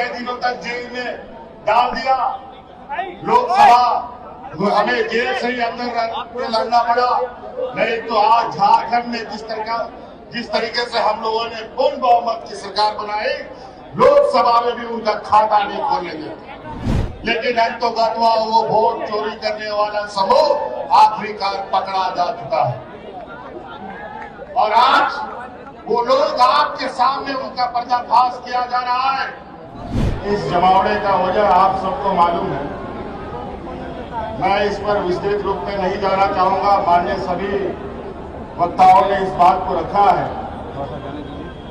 कई दिनों तक जेल में डाल दिया। लोकसभा हमें जेल से ही अंदर लड़ना पड़ा। नहीं तो आज झारखंड में जिस तरीके से हम लोगों ने पूर्ण बहुमत की सरकार बनाई, लोकसभा में भी उनका खाता नहीं खोलने देते। लेकिन अंतोगत्वा वो वोट चोरी करने वाला समूह आखिरकार पकड़ा जा चुका है और आज वो लोग आपके सामने उनका पर्दाफाश किया जा रहा है। इस जमावड़े का वजह आप सबको मालूम है। मैं इस पर विस्तृत रूप में नहीं जाना चाहूंगा। माननीय सभी वक्ताओं ने इस बात को रखा है।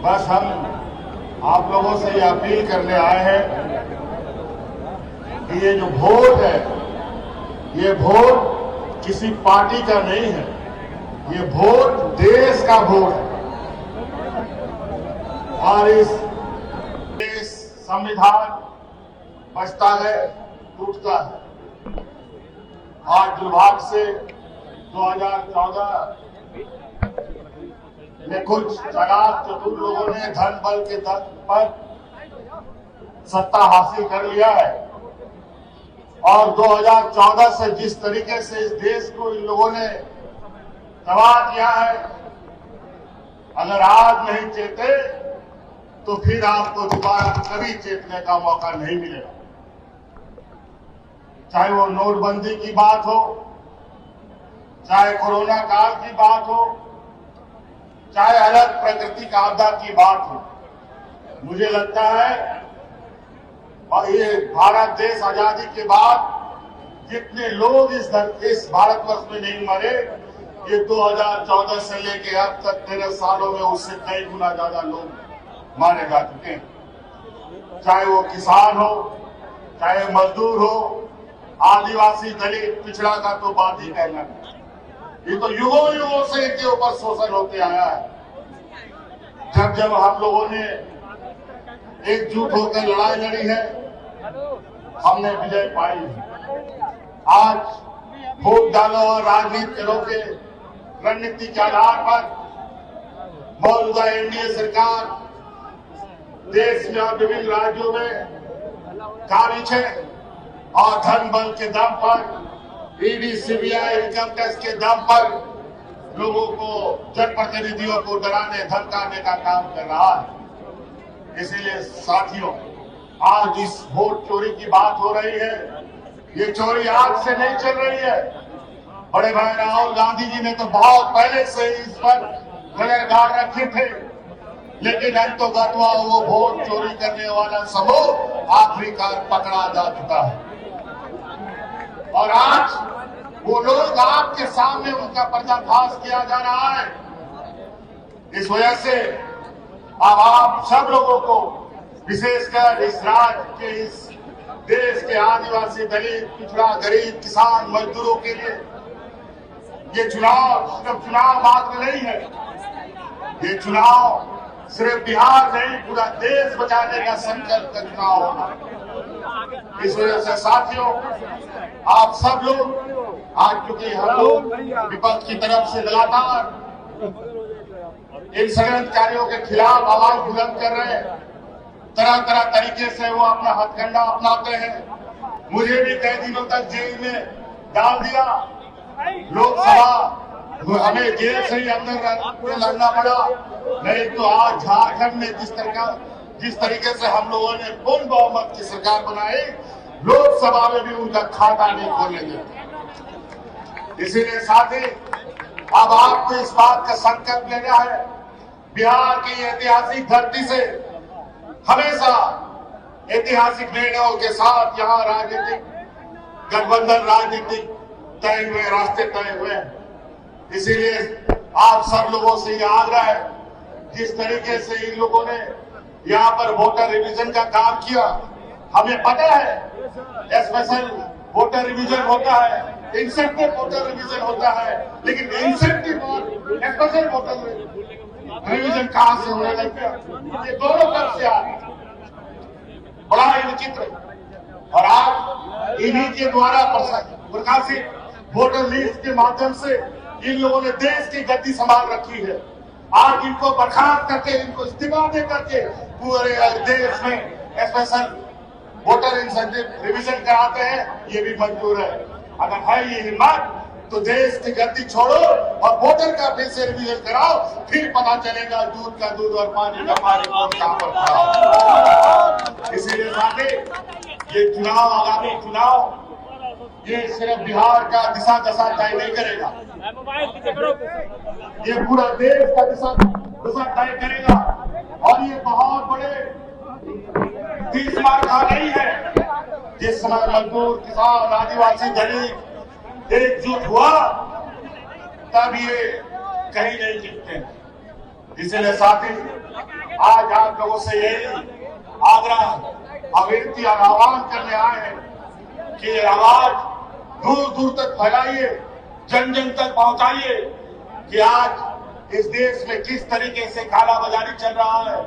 बस हम आप लोगों से ये अपील करने आए हैं कि ये जो वोट है, ये वोट किसी पार्टी का नहीं है, ये वोट देश का वोट है और इस देश संविधान बचता है, टूटता है। आज दुर्भाग्य से 2014 में कुछ चालाक चतुर लोगों ने धन बल के दम पर सत्ता हासिल कर लिया है और 2014 से जिस तरीके से इस देश को इन लोगों ने तबाह किया है, अगर आज नहीं चेते तो फिर आपको दोबारा कभी चेतने का मौका नहीं मिलेगा। चाहे वो नोटबंदी की बात हो, चाहे कोरोना काल की बात हो, चाहे अलग प्राकृतिक आपदा की बात हो। मुझे लगता है और ये भारत देश आजादी के बाद जितने लोग इस भारतवर्ष में नहीं मरे, ये 2014 से लेके अब तक 13 सालों में उससे कई गुना ज्यादा लोग मारे जा चुके हैं। चाहे वो किसान हो, चाहे मजदूर हो, आदिवासी, दलित, पिछड़ा का तो बात ही कहना है। ये तो युगों युगों से इनके ऊपर शोषण होते आया है। जब हम लोगों ने एकजुट होकर लड़ाई लड़ी है, हमने विजय पाई है। आज वोट डालो और राजनीति करो के रणनीति के आधार पर मौजूदा एनडीए सरकार देश में और विभिन्न राज्यों में काबिज है और धन बल के दम पर, ईडी, सीबीआई, इनकम टैक्स के दम पर लोगों को, जनप्रतिनिधियों को डराने धमकाने का काम कर रहा है। इसीलिए साथियों, आज इस वोट चोरी की बात हो रही है। ये चोरी आज से नहीं चल रही है। बड़े भाई राहुल गांधी जी ने तो बहुत पहले से इस पर नजर गाड़ रखे थे, लेकिन अंतोगत्वा वो वोट चोरी करने वाला समूह आखिरकार पकड़ा जा चुका है और आज वो लोग आपके सामने उनका पर्दाफाश किया जा रहा है। इस वजह से अब आप सब लोगों को, विशेषकर इस राज्य के, इस देश के आदिवासी, दलित, पिछड़ा, गरीब, किसान, मजदूरों के लिए ये चुनाव सिर्फ चुनाव मात्र नहीं है। ये चुनाव सिर्फ बिहार नहीं, पूरा देश बचाने का संकल्प का चुनाव होगा। इस वजह से साथियों, आप सब लोग आज, क्योंकि हम लोग विपक्ष की तरफ से लगातार इन षड्यंत्रकारियों के खिलाफ आवाज बुलंद कर रहे हैं, तरह तरह तरीके से वो अपना हथकंडा अपनाते हैं। मुझे भी कई दिनों तक जेल में डाल दिया। लोकसभा हमें जेल से ही अंदर लड़ना पड़ा। नहीं तो आज झारखंड में जिस तरीके से हम लोगों ने पूर्ण बहुमत की सरकार बनाई, लोकसभा में भी उनका खाता नहीं खोलने देते। इसीलिए साथी, अब आपको इस बात का संकल्प लेना है। बिहार की ऐतिहासिक धरती से हमेशा ऐतिहासिक निर्णयों के साथ यहाँ राजनीतिक गठबंधन, राजनीतिक तय हुए, रास्ते तय हुए हैं। इसीलिए आप सब लोगों से ये आग्रह है, जिस तरीके से इन लोगों ने यहाँ पर वोटर रिवीजन का काम किया, हमें पता है स्पेशल वोटर रिवीजन होता है, इंसेंटिव वोटर रिवीजन होता है, लेकिन इंसेंटिव और स्पेशल वोटर रिवीजन कहां से होने लग गया? ये दोनों तरफ से आ रहे, बड़ा ही विचित्र। और आज इन्हीं के द्वारा प्रकाशित वोटर लिस्ट के माध्यम से इन लोगों ने देश की गति संभाल रखी है। आज इनको बर्खास्त करके, इनको इस्तीफा दे करके पूरे देश में स्पेशल वोटर इंसेंटिव रिवीजन कराते हैं, ये भी मंजूर है। अगर है ये हिम्मत तो देश की गद्दी छोड़ो और वोटर का फिर से रिवीजन कराओ, फिर पता चलेगा दूध का दूध और पानी का पानी कौन कहां पर खड़ा। इसीलिए साथी, ये चुनाव, आगामी चुनाव, ये सिर्फ बिहार का दिशा दशा तय नहीं करेगा, ये पूरा देश का दिशा तय करेगा। और ये बहुत बड़े 30 मार का नहीं है। जिस समय मजदूर, किसान, आदिवासी, दलित एकजुट हुआ, तब ये कहीं नहीं जीतते। इसलिए साथी, आज आप लोगों से यही आग्रह, अविरति और आह्वान करने आए हैं कि ये आवाज दूर दूर तक फैलाइए, जन जन तक पहुंचाइए कि आज इस देश में किस तरीके से कालाबाजारी चल रहा है,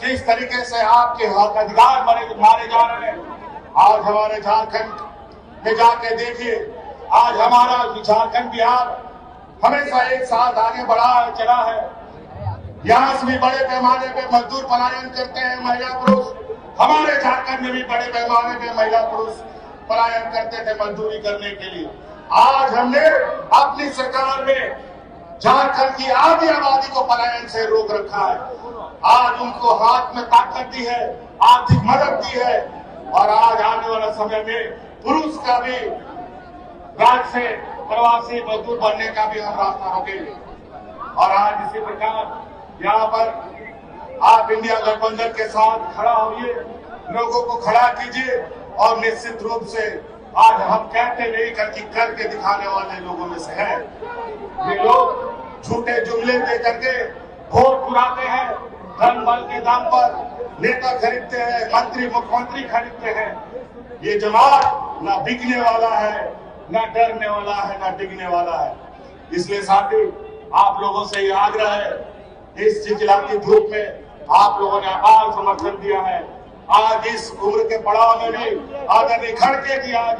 किस तरीके से आपके हक अधिकार मारे जा रहे हैं। आज हमारे झारखंड में जाके देखिए, आज हमारा झारखंड, बिहार हमेशा एक साथ आगे बढ़ा है, चला है। यहाँ से भी बड़े पैमाने पे मजदूर पलायन करते हैं, महिला पुरुष। हमारे झारखंड में भी बड़े पैमाने पे महिला पुरुष पलायन करते थे मजदूरी करने के लिए। आज हमने अपनी सरकार में झारखंड की आधी आबादी को पलायन से रोक रखा है। आज उनको हाथ में ताकत दी है, आर्थिक मदद दी है, और आज आने वाला समय में पुरुष का भी राज्य से प्रवासी मजदूर बनने का भी हम रास्ता रोकेंगे। और आज इसी प्रकार यहाँ पर आप इंडिया गठबंधन के साथ खड़ा होइए, लोगों को खड़ा कीजिए, और निश्चित रूप से आज हम कहते नहीं करके दिखाने वाले लोगों में से है। ये लोग झूठे जुमले दे करके वोट पुराते हैं, धन बल के दाम पर नेता खरीदते हैं, मंत्री मुख्यमंत्री खरीदते हैं। ये जमात ना बिकने वाला है, ना डरने वाला है, ना डिगने वाला है। इसलिए साथी, आप लोगों से ये आग्रह है, इस चिलचिलाती धूप में आप लोगों ने अपार समर्थन दिया है। आज इस उम्र के पड़ाव में भी आदरणीय खड़गे जी आज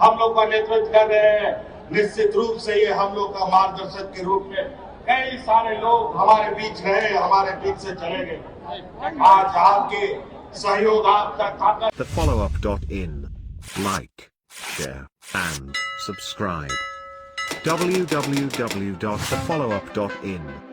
हम लोग का नेतृत्व कर रहे हैं। निश्चित रूप से ये हम लोग का मार्गदर्शक के रूप में कई सारे लोग हमारे बीच रहे, हमारे बीच से चले गए। आज आपके सहयोग, आपका ताकत। TheFollowUp.in. Like, share, and subscribe. www.thefollowup.in